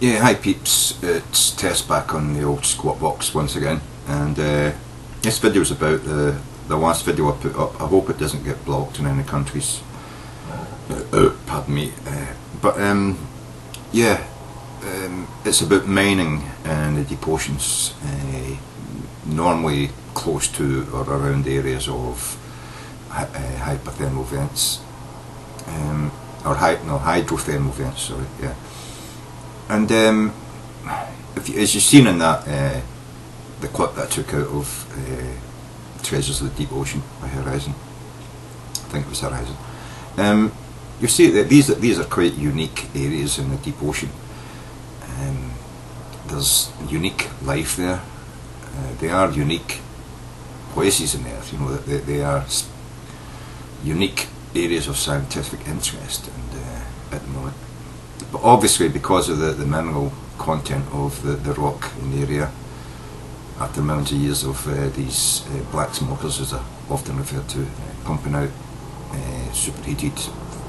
Yeah, hi peeps, it's Tess back on the old squat box once again, and this video is about the last video I put up. I hope it doesn't get blocked in any countries, pardon me, but yeah, it's about mining and the deep oceans, normally close to or around areas of hypothermal vents, or hydrothermal vents, sorry, yeah. And as you've seen in that the clip that I took out of Treasures of the Deep Ocean by Horizon, I think it was Horizon, you see that these are quite unique areas in the deep ocean. There's unique life there. They are unique places in Earth. You know, they are unique areas of scientific interest, and at the moment. But obviously, because of the mineral content of the rock in the area, after millions of years of these black smokers, as they're often referred to, pumping out superheated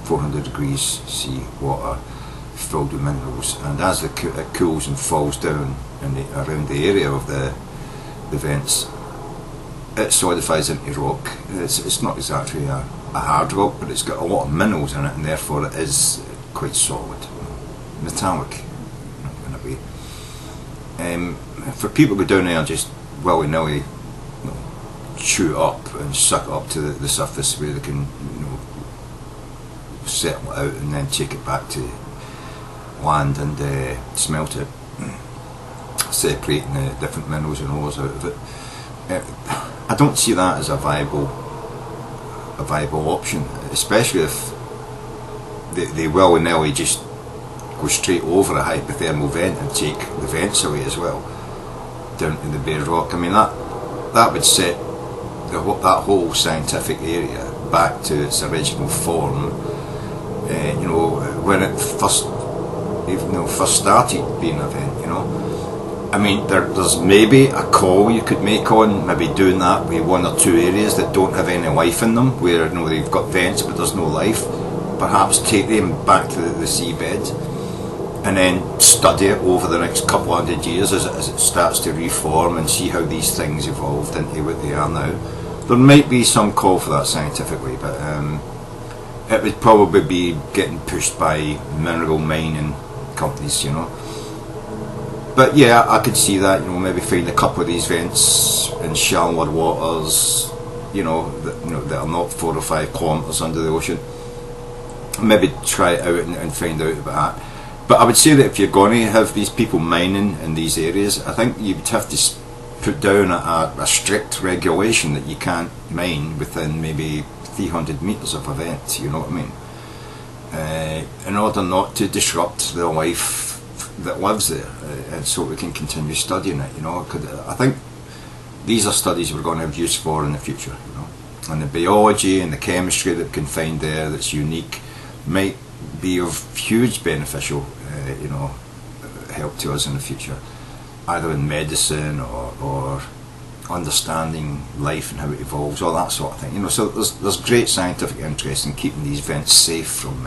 400 degrees sea water filled with minerals, and as it cools and falls down around the area of the vents, it solidifies into rock. It's not exactly a hard rock, but it's got a lot of minerals in it, and therefore it is quite solid, metallic in a way. For people who go down there and just willy-nilly, you know, chew up and suck up to the surface where they can, you know, settle it out and then take it back to land and smelt it, separating the different minerals and ores out of it. I don't see that as a viable option, especially if they willy-nilly just go straight over a hypothermal vent and take the vents away as well, down to the bare rock. I mean, that would set that whole scientific area back to its original form. You know, when it first started being a vent. You know, I mean, there's maybe a call you could make on maybe doing that with one or two areas that don't have any life in them, where, you know, they've got vents but there's no life. Perhaps take them back to the seabed and then study it over the next couple of 100 years as it starts to reform, and see how these things evolved into what they are now. There might be some call for that scientifically, but it would probably be getting pushed by mineral mining companies, you know. But yeah, I could see that, you know, maybe find a couple of these vents in shallower waters, you know, that are not 4 or 5 kilometres under the ocean. Maybe try it out and find out about that. But I would say that if you're going to have these people mining in these areas, I think you would have to put down a strict regulation that you can't mine within maybe 300 metres of a vent, you know what I mean? In order not to disrupt the life that lives there, and so we can continue studying it, you know. I think these are studies we're going to have use for in the future, you know. And the biology and the chemistry that we can find there that's unique might be of huge beneficial, you know, help to us in the future, either in medicine or understanding life and how it evolves, all that sort of thing, you know. So there's great scientific interest in keeping these vents safe from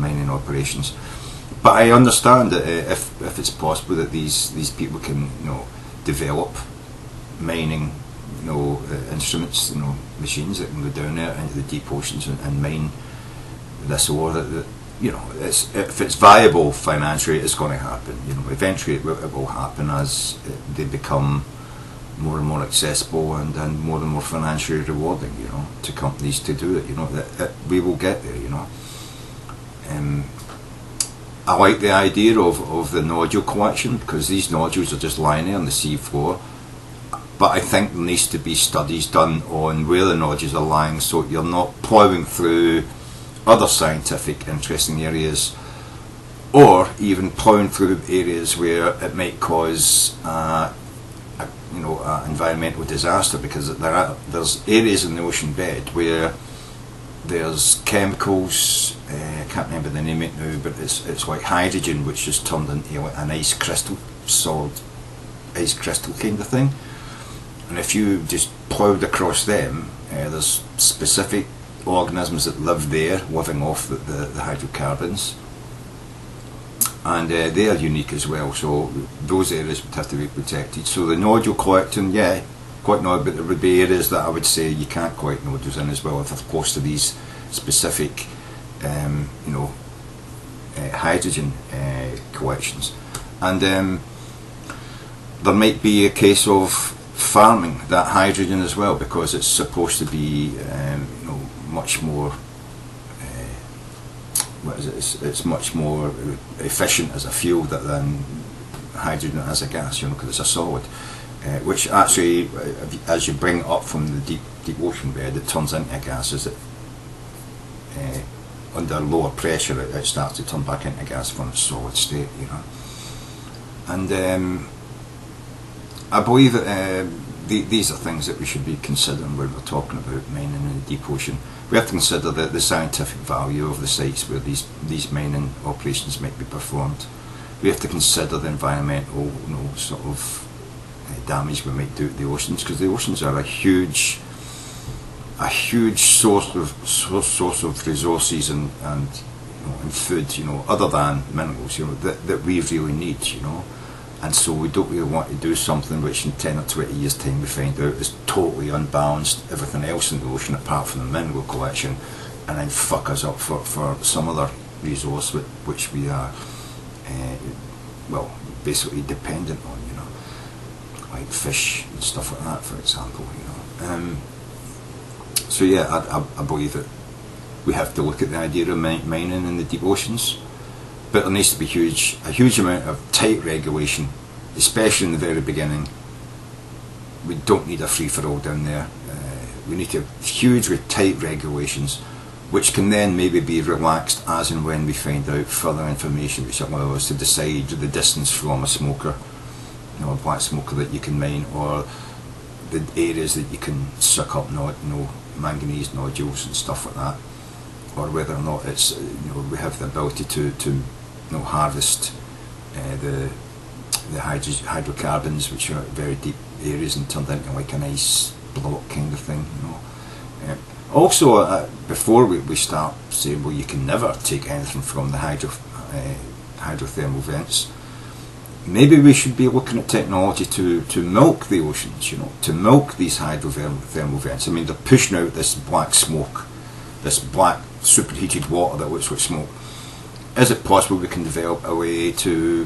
mining operations. But I understand that if it's possible that these people can, you know, develop mining, you know, instruments, you know, machines that can go down there into the deep oceans and mine this ore, that you know, if it's viable financially, it's going to happen. You know, eventually it will happen as they become more and more accessible and more financially rewarding, you know, to companies to do it. You know, that we will get there, you know. I like the idea of the nodule collection, because these nodules are just lying there on the sea floor. But I think there needs to be studies done on where the nodules are lying, so you're not ploughing through other scientific interesting areas, or even ploughing through areas where it might cause you know, environmental disaster, because there's areas in the ocean bed where there's chemicals, I can't remember the name of it now, but it's like hydrogen which is turned into an ice crystal, solid ice crystal kind of thing. And if you just ploughed across them, there's specific organisms that live there, living off the hydrocarbons, and they are unique as well. So those areas would have to be protected. So the nodule collecting, yeah, quite nod, but there would be areas that I would say you can't collect nodules in as well if they're close to these specific, hydrogen collections. And there might be a case of farming that hydrogen as well, because it's supposed to be much more it's much more efficient as a fuel than hydrogen as a gas, because it's a solid, which actually, as you bring it up from the deep ocean bed, it turns into a gas. As it under lower pressure, it starts to turn back into gas from its solid state, And I believe that these are things that we should be considering when we're talking about mining in the deep ocean. We have to consider the scientific value of the sites where these mining operations might be performed. We have to consider the environmental, sort of damage we might do to the oceans, because the oceans are a huge source of resources and food, other than minerals, that we really need, And so we don't really want to do something which in 10 or 20 years time we find out is totally unbalanced everything else in the ocean apart from the mineral collection, and then fuck us up for some other resource which we are basically dependent on, like fish and stuff like that, for example. So yeah, I believe that we have to look at the idea of mining in the deep oceans. But there needs to be a huge amount of tight regulation, especially in the very beginning. We don't need a free-for-all down there. We need to have hugely tight regulations, which can then maybe be relaxed as and when we find out further information which allows us to decide the distance from a smoker, a black smoker that you can mine, or the areas that you can suck up manganese nodules and stuff like that, or whether or not it's we have the ability to harvest the hydrocarbons, which are very deep areas, and turned into like an ice block kind of thing. Also, before we start saying, well, you can never take anything from the hydrothermal vents, maybe we should be looking at technology to milk the oceans, to milk these hydrothermal vents. I mean, they're pushing out this black smoke, this black superheated water that looks like smoke. Is it possible we can develop a way to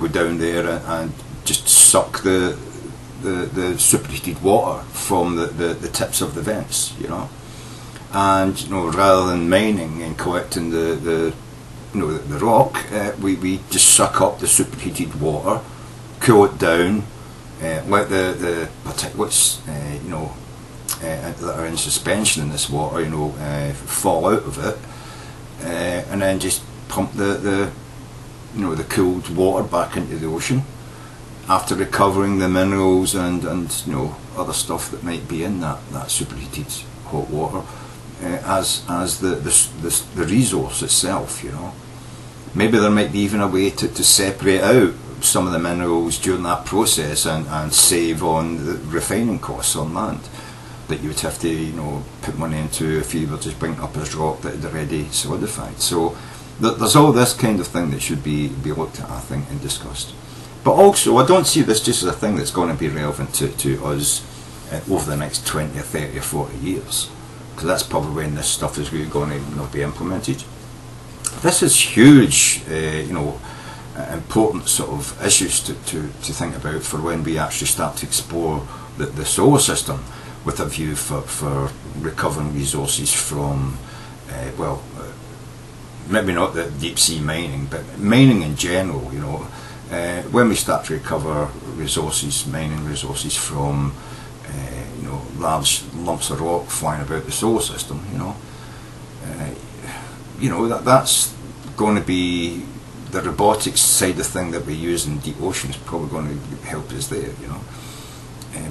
go down there and just suck the superheated water from the tips of the vents, and rather than mining and collecting the rock, we just suck up the superheated water, cool it down, let the particulates that are in suspension in this water fall out of it, and then just pump the cooled water back into the ocean after recovering the minerals and other stuff that might be in that superheated hot water as the resource itself. Maybe there might be even a way to separate out some of the minerals during that process and save on the refining costs on land that you would have to put money into if you were just bringing up as rock that had already solidified. So there's all this kind of thing that should be looked at, I think, and discussed. But also, I don't see this just as a thing that's going to be relevant to us over the next 20 or 30 or 40 years, because that's probably when this stuff is really going to be implemented. This is huge, important sort of issues to think about for when we actually start to explore the solar system with a view for recovering resources from, maybe not the deep sea mining, but mining in general. When we start to recover resources, mining resources from large lumps of rock flying about the solar system, that's going to be the robotics side of thing that we use in deep ocean is probably going to help us there,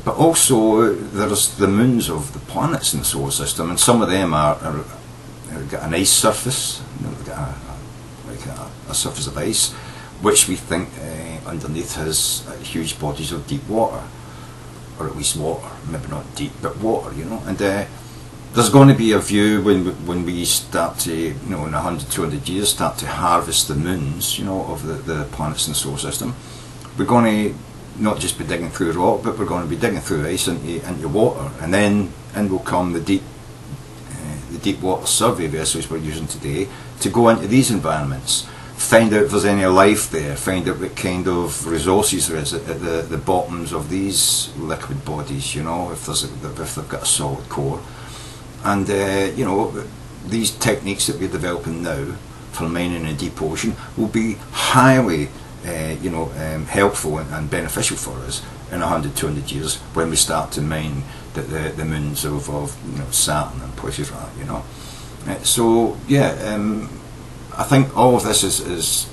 but also there's the moons of the planets in the solar system, and some of them are got an ice surface, they've got a surface of ice, which we think underneath has huge bodies of deep water, or at least water, maybe not deep, but water, and there's going to be a view when we start to, you know, in 100, 200 years, start to harvest the moons, you know, of the planets in the solar system. We're going to not just be digging through rock, but we're going to be digging through ice into water, and then in will come the deep water survey vessels we're using today to go into these environments, find out if there's any life there, find out what kind of resources there is at the bottoms of these liquid bodies, you know, if they've got a solid core. And you know, these techniques that we're developing now for mining in deep ocean will be highly you know, helpful and beneficial for us in 100, 200 years when we start to mine the moons of you know, Saturn and places like that, you know. So yeah, I think all of this is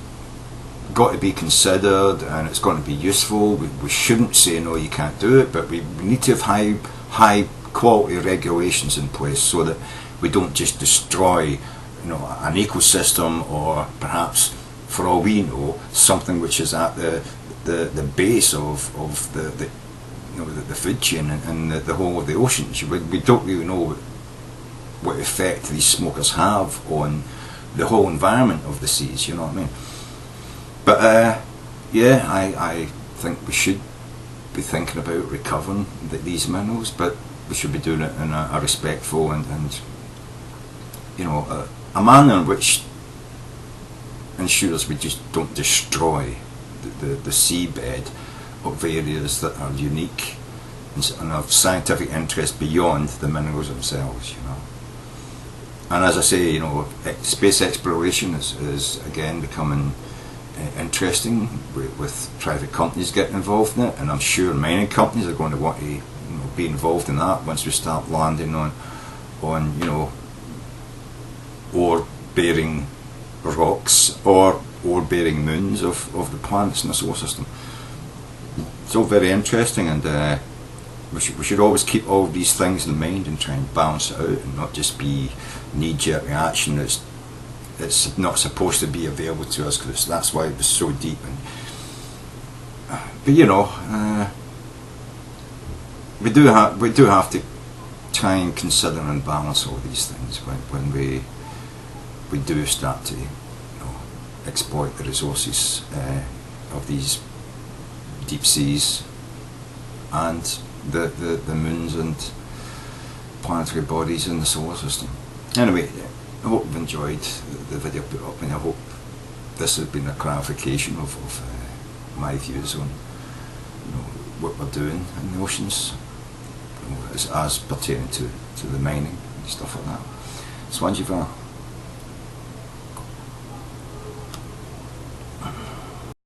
got to be considered, and it's going to be useful. We shouldn't say no, you can't do it, but we need to have high quality regulations in place so that we don't just destroy, you know, an ecosystem, or perhaps, for all we know, something which is at the base of the you know, the food chain and the whole of the oceans. We don't really know what effect these smokers have on the whole environment of the seas, you know what I mean? But yeah, I think we should be thinking about recovering these minerals, but we should be doing it in a respectful and you know, a manner in which ensures we just don't destroy the seabed of areas that are unique and of scientific interest beyond the minerals themselves, you know. And as I say, you know, space exploration is again becoming interesting with private companies getting involved in it, and I'm sure mining companies are going to want to, you know, be involved in that once we start landing on you know, ore-bearing rocks or ore-bearing moons of the planets in the solar system. It's all very interesting, and we should always keep all of these things in mind and try and balance it out, and not just be knee-jerk reaction. It's not supposed to be available to us, because that's why it was so deep. But you know, we do have to try and consider and balance all these things when we do start to, you know, exploit the resources of these deep seas and the moons and planetary bodies in the solar system. Anyway, I hope you've enjoyed the video put up, and I hope this has been a clarification of my views on, you know, what we're doing in the oceans, you know, as pertaining to the mining and stuff like that. Swansea.